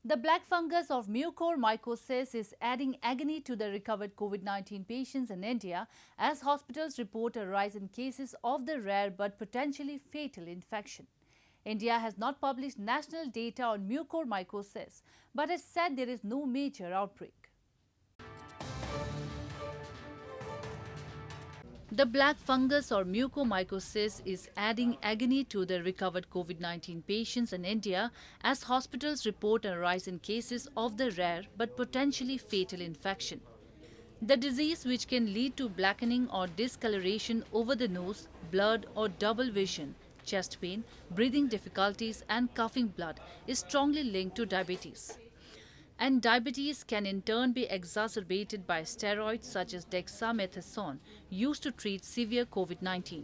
The black fungus of mucormycosis is adding agony to the recovered COVID-19 patients in India as hospitals report a rise in cases of the rare but potentially fatal infection. India has not published national data on mucormycosis but has said there is no major outbreak. The black fungus or mucormycosis is adding agony to the recovered COVID-19 patients in India as hospitals report a rise in cases of the rare but potentially fatal infection. The disease, which can lead to blackening or discoloration over the nose, blurred or double vision, chest pain, breathing difficulties and coughing blood, is strongly linked to diabetes. And diabetes can in turn be exacerbated by steroids such as dexamethasone used to treat severe COVID-19.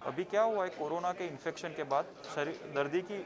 अभी क्या हुआ है corona के infection के बाद शरीर दर्दी की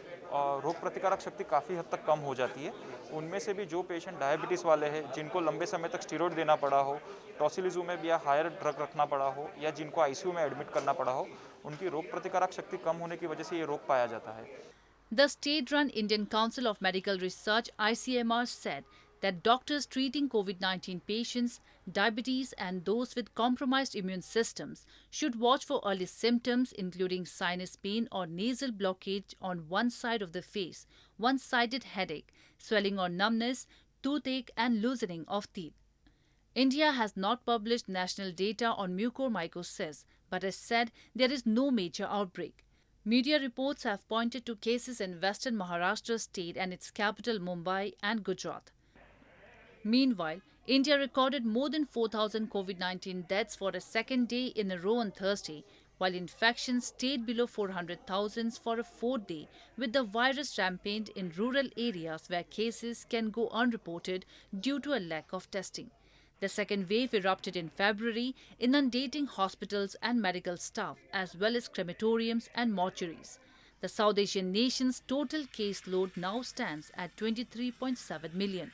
रोग प्रतिकारक शक्ति काफ़ी हद तक कम हो जाती है। उनमें से भी जो पेशेंट डायबिटीज़ वाले हैं जिनको लंबे समय तक स्टीरॉयड देना पड़ा हो, टॉसिलिजुमेब या हायर ड्रग रखना पड़ा हो या जिनको आईसीयू में एडमिट करना पड़ा हो, उनकी रोग प्रतिकारक शक्ति कम होने की वजह से ये रोग पाया जाता है। The state-run Indian Council of Medical Research (ICMR) said that doctors treating COVID-19 patients, diabetes and those with compromised immune systems should watch for early symptoms including sinus pain or nasal blockage on one side of the face, one-sided headache, swelling or numbness, toothache and loosening of teeth. India has not published national data on mucormycosis but has said there is no major outbreak. Media reports have pointed to cases in western Maharashtra state and its capital Mumbai and Gujarat. Meanwhile, India recorded more than 4,000 COVID-19 deaths for a second day in a row on Thursday, while infections stayed below 400,000 for a fourth day, with the virus rampant in rural areas where cases can go unreported due to a lack of testing. The second wave erupted in February, inundating hospitals and medical staff, as well as crematoriums and mortuaries. The South Asian nation's total caseload now stands at 23.7 million.